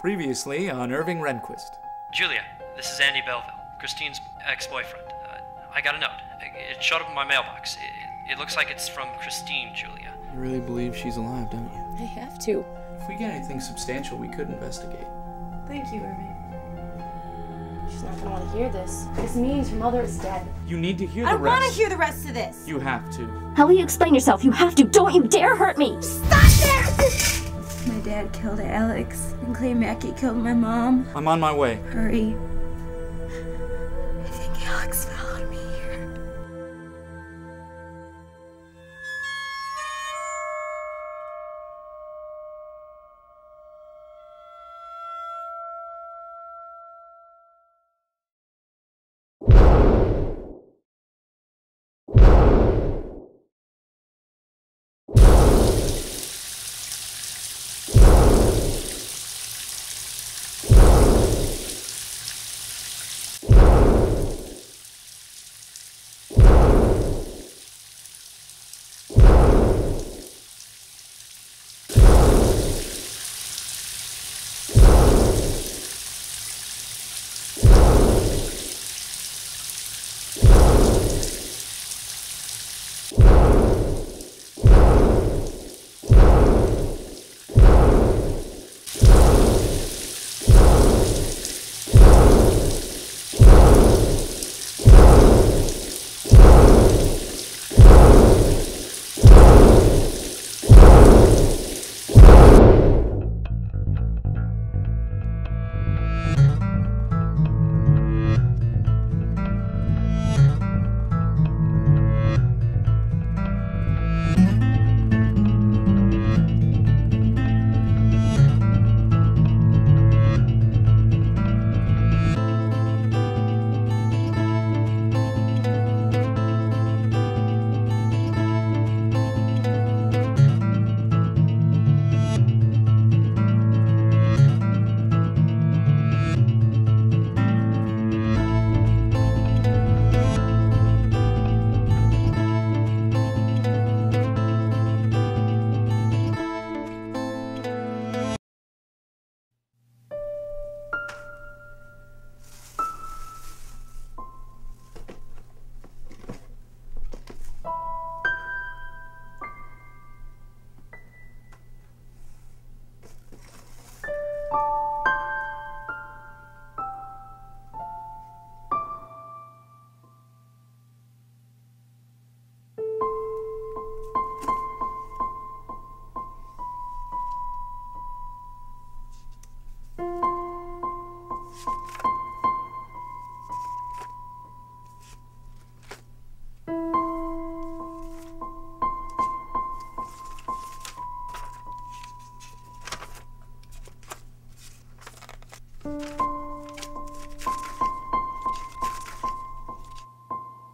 Previously on Irving Renquist. Julia, this is Andy Belleville, Christine's ex-boyfriend. I got a note. It showed up in my mailbox. It looks like it's from Christine, Julia. You really believe she's alive, don't you? I have to. If we get anything substantial, we could investigate. Thank you, Irving. She's not gonna want to hear this. This means her mother is dead. You need to hear the rest. I want to hear the rest of this. You have to. How will you explain yourself? You have to. Don't you dare hurt me. Stop it! My dad killed Alex, and Clay Mackey killed my mom. I'm on my way. Hurry. I think Alex followed me here.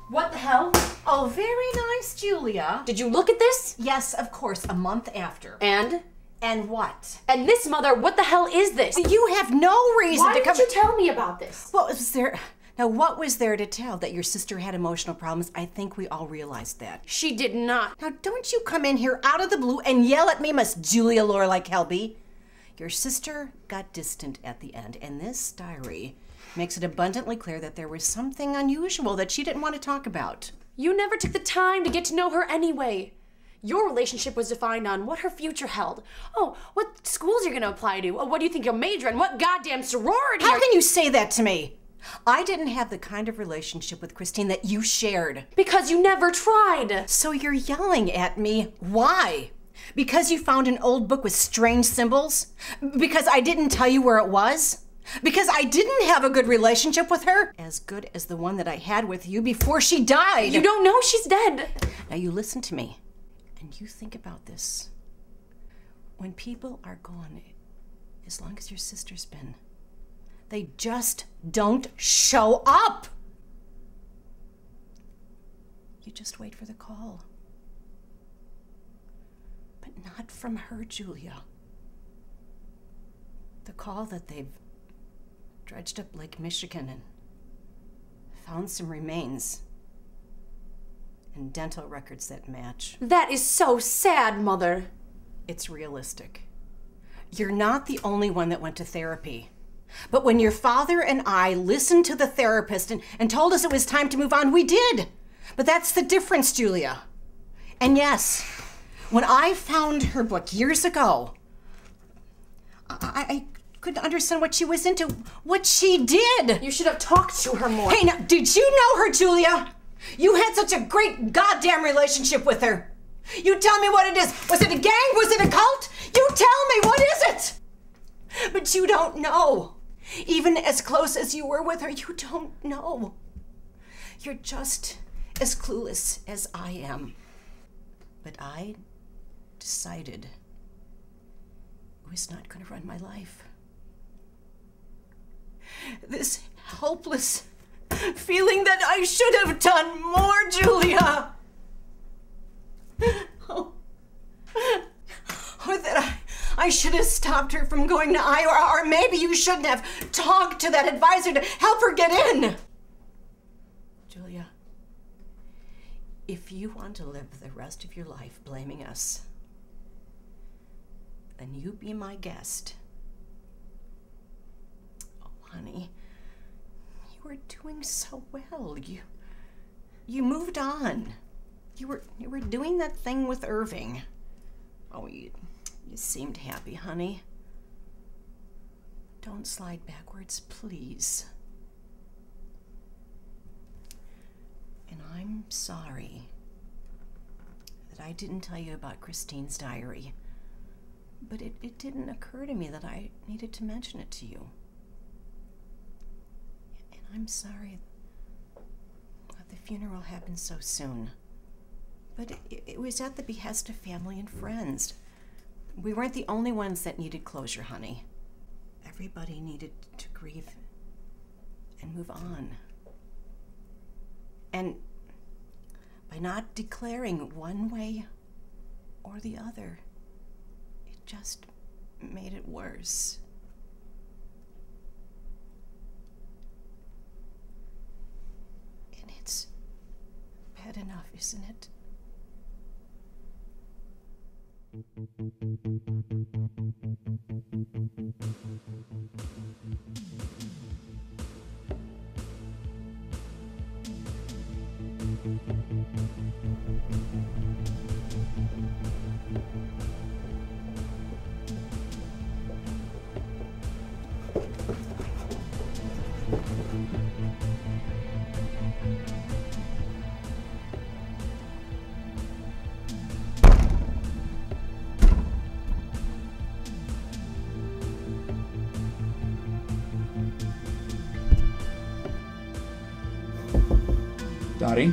What the hell? Oh, very nice, Julia. Did you look at this? Yes, of course, a month after. And? And what? And this mother, what the hell is this? You have no reason Why to come. didn't you tell me about this? What was there? Now, what was there to tell? That your sister had emotional problems? I think we all realized that. She did not. Now, don't you come in here out of the blue and yell at me, Miss Julia Lorelei Kelby. Your sister got distant at the end, and this diary makes it abundantly clear that there was something unusual that she didn't want to talk about. You never took the time to get to know her anyway. Your relationship was defined on what her future held. Oh, what schools you're gonna apply to. Oh, what do you think you'll major in? What goddamn sorority How can you say that to me? I didn't have the kind of relationship with Christine that you shared. Because you never tried. So you're yelling at me. Why? Because you found an old book with strange symbols? Because I didn't tell you where it was? Because I didn't have a good relationship with her? As good as the one that I had with you before she died. You don't know she's dead. Now you listen to me, and you think about this. When people are gone, as long as your sister's been, they just don't show up. You just wait for the call. But not from her, Julia. The call that they've dredged up Lake Michigan and found some remains and dental records that match. That is so sad, Mother. It's realistic. You're not the only one that went to therapy. But when your father and I listened to the therapist and told us it was time to move on, we did. But that's the difference, Julia. And yes, when I found her book years ago, I couldn't understand what she was into, what she did. You should have talked to her more. Hey, now, did you know her, Julia? You had such a great goddamn relationship with her. You tell me what it is. Was it a gang? Was it a cult? You tell me, what is it? But you don't know. Even as close as you were with her, you don't know. You're just as clueless as I am. But I decided I was not going to run my life. This helpless feeling that I should have done more, Julia. Oh. Or that I should have stopped her from going to Iowa, or maybe you shouldn't have talked to that advisor to help her get in. Julia, if you want to live the rest of your life blaming us, then you be my guest. Oh, honey, you were doing so well. You moved on. You were doing that thing with Irving. Oh, you seemed happy, honey. Don't slide backwards, please. And I'm sorry that I didn't tell you about Christine's diary. But it didn't occur to me that I needed to mention it to you. And I'm sorry that the funeral happened so soon. But it was at the behest of family and friends. We weren't the only ones that needed closure, honey. Everybody needed to grieve and move on. And by not declaring one way or the other, it just made it worse. And it's bad enough, isn't it? Dottie?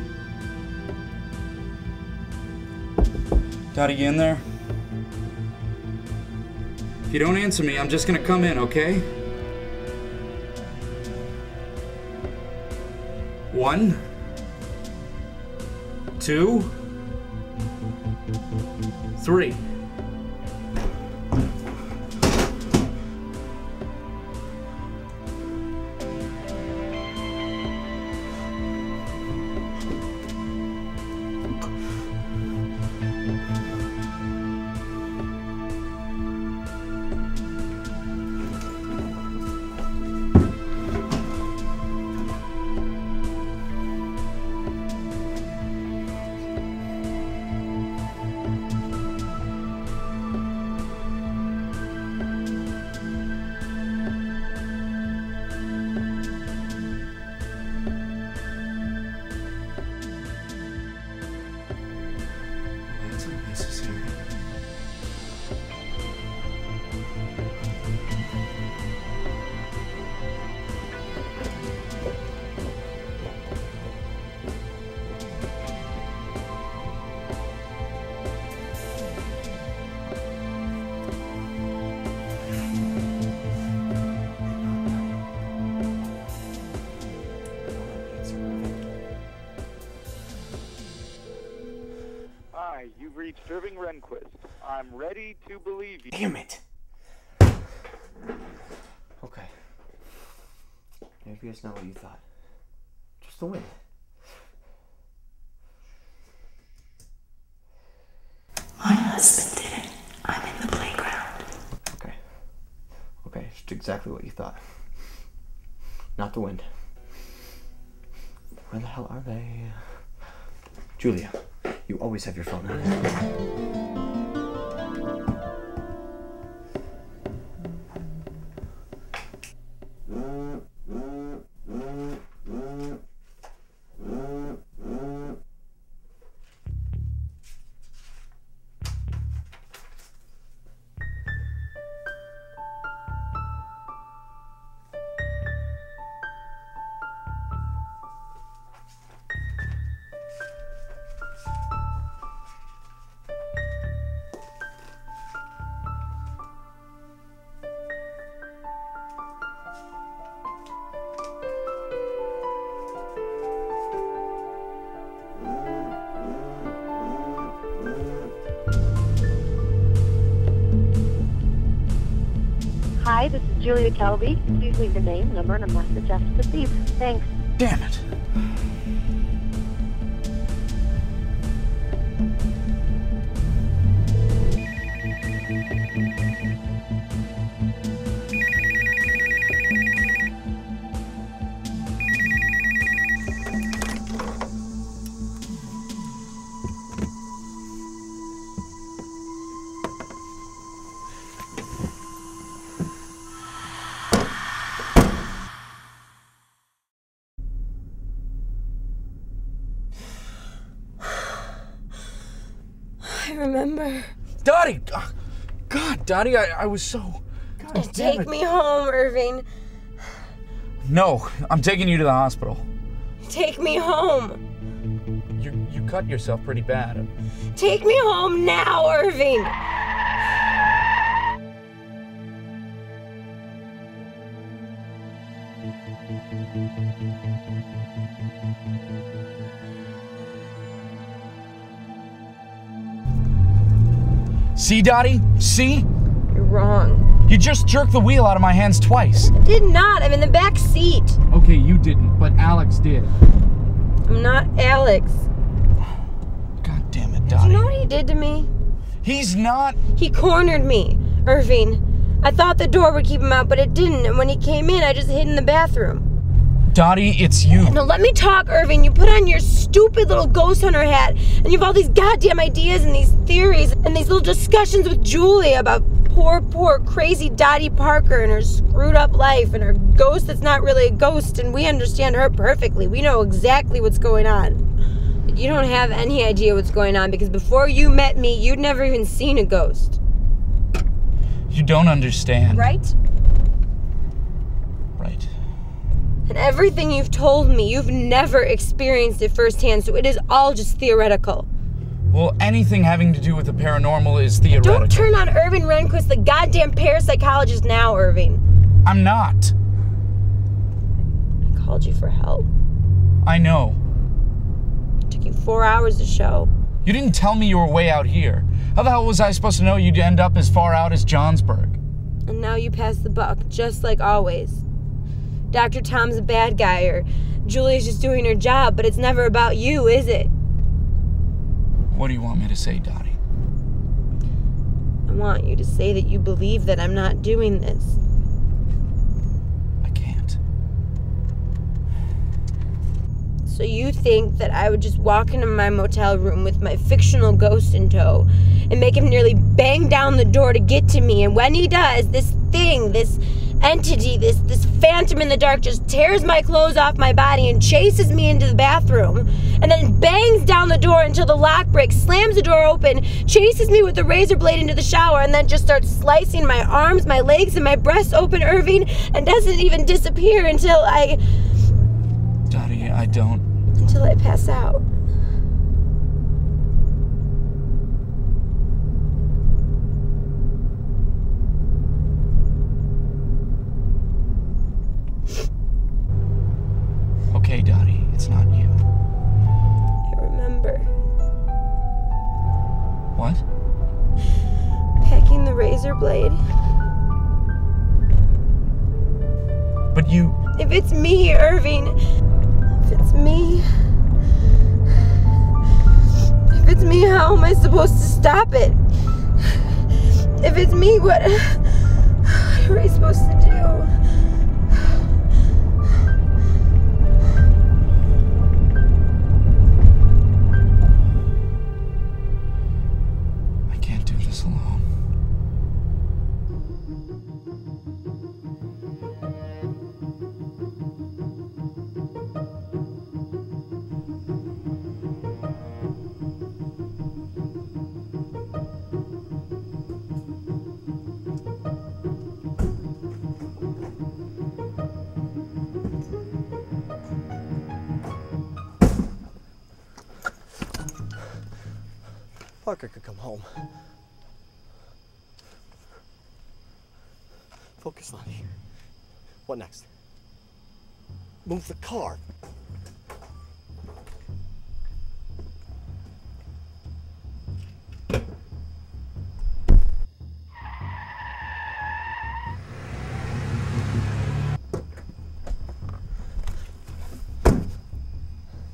Dottie, you in there? If you don't answer me, I'm just gonna come in, okay? 1, 2, 3. Hi, you've reached Irving Renquist. I'm ready to believe you. Damn it! Okay. Maybe it's not what you thought. Just the wind. My husband did it. I'm in the playground. Okay. exactly what you thought. Not the wind. Where the hell are they? Julia, you always have your phone on. Hi, this is Julia Kelby. Please leave your name, number, and a message after the beep. Thanks. Damn it. I remember. Dottie! God, Dottie, I was so... God damn Take it. me home, Irving. No, I'm taking you to the hospital. Take me home. You cut yourself pretty bad. Take me home now, Irving. See, Dottie? See? You're wrong. You just jerked the wheel out of my hands twice. I did not. I'm in the back seat. Okay, you didn't, but Alex did. I'm not Alex. God damn it, Do Dottie. you know what he did to me? He's not... He cornered me, Irving. I thought the door would keep him out, but it didn't. And when he came in, I just hid in the bathroom. Dottie, it's you. Now let me talk, Irving. You put on your stupid little ghost hunter hat, and you have all these goddamn ideas and these theories and these little discussions with Julia about poor, crazy Dottie Parker and her screwed up life and her ghost that's not really a ghost, and we understand her perfectly. We know exactly what's going on. But you don't have any idea what's going on because before you met me, you'd never even seen a ghost. You don't understand. Right? Right. And everything you've told me, you've never experienced it firsthand, so it is all just theoretical. Well, anything having to do with the paranormal is theoretical. Don't turn on Irving Renquist, the goddamn parapsychologist now, Irving. I'm not. I called you for help. I know. It took you 4 hours to show. You didn't tell me you were way out here. How the hell was I supposed to know you'd end up as far out as Johnsburg? And now you pass the buck, just like always. Dr. Tom's a bad guy, or Julia's just doing her job, but it's never about you, is it? What do you want me to say, Dottie? I want you to say that you believe that I'm not doing this. I can't. So you think that I would just walk into my motel room with my fictional ghost in tow and make him nearly bang down the door to get to me, and when he does, this thing, this entity, this phantom in the dark just tears my clothes off my body and chases me into the bathroom and then bangs down the door until the lock breaks, slams the door open, chases me with the razor blade into the shower, and then just starts slicing my arms, my legs, and my breasts open, Irving, and doesn't even disappear until I... Dottie, I don't... Until I pass out. Okay, Dottie, it's not you. I remember. What? Packing the razor blade. But you... If it's me, Irving. If it's me. If it's me, how am I supposed to stop it? If it's me, what What are we supposed to do? I can't do this alone. Parker could come home. Focus, Lonnie. What next? Move the car.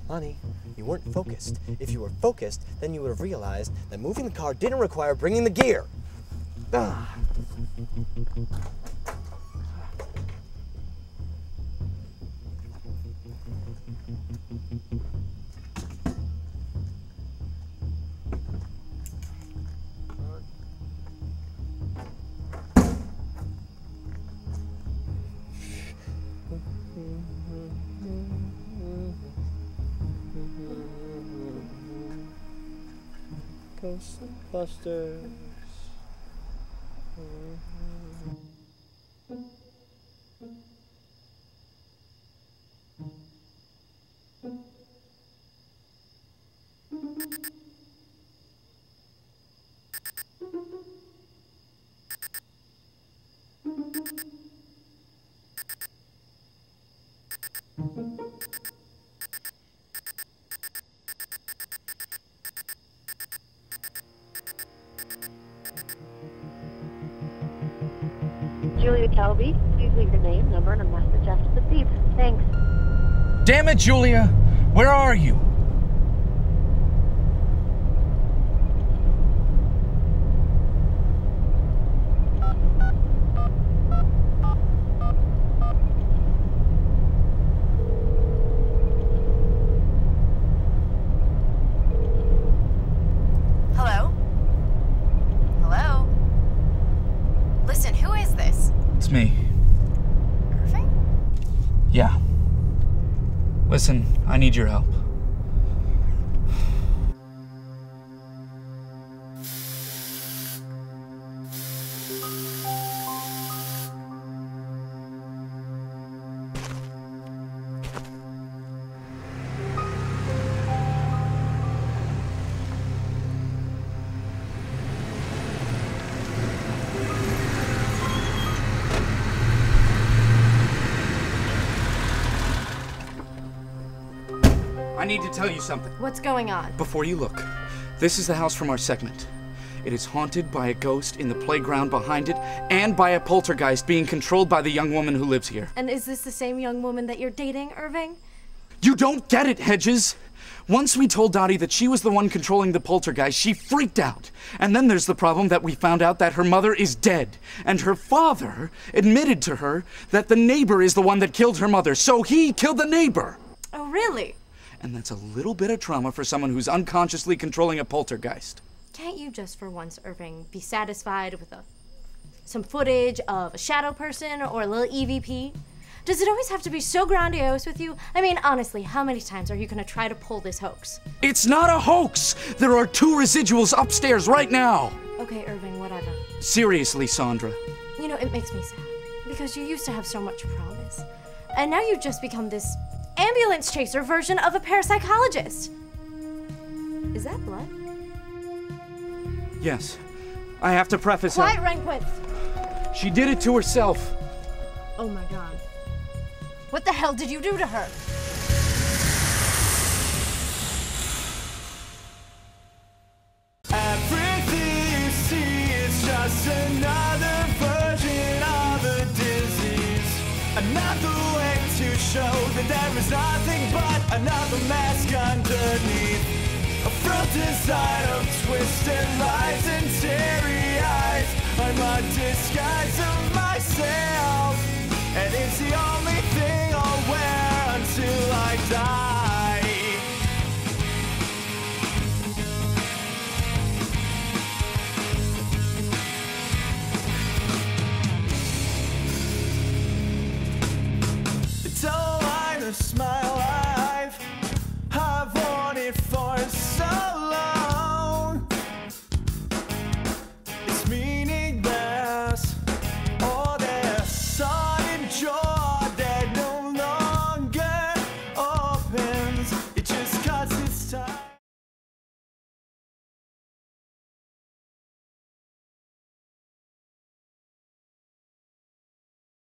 Lonnie, you weren't focused. If you were focused, then you would have realized that moving the car didn't require bringing the gear. Ah. Ghostbusters. Julia Talby, please leave your name, number, and a message after the beep. Thanks. Damn it, Julia! Where are you? Hello? Hello? Listen, who is this? It's me. Irving? Yeah. Listen, I need your help. I need to tell you something. What's going on? Before you look, this is the house from our segment. It is haunted by a ghost in the playground behind it, and by a poltergeist being controlled by the young woman who lives here. And is this the same young woman that you're dating, Irving? You don't get it, Hedges! Once we told Dottie that she was the one controlling the poltergeist, she freaked out. And then there's the problem that we found out that her mother is dead. And her father admitted to her that the neighbor is the one that killed her mother, so he killed the neighbor! Oh, really? And that's a little bit of trauma for someone who's unconsciously controlling a poltergeist. Can't you just for once, Irving, be satisfied with some footage of a shadow person or a little EVP? Does it always have to be so grandiose with you? I mean, honestly, how many times are you gonna try to pull this hoax? It's not a hoax! There are 2 residuals upstairs right now! Okay, Irving, whatever. Seriously, Sandra. You know, it makes me sad, because you used to have so much promise. And now you've just become this ambulance chaser version of a parapsychologist. Is that blood? Yes. I have to preface Quiet, Renquist! She did it to herself. Oh my god. What the hell did you do to her? Everything you see is just another version of a disease. Another way to show that there is nothing but another mask underneath. A front design of twisted lies and teary eyes. I'm a disguise of myself.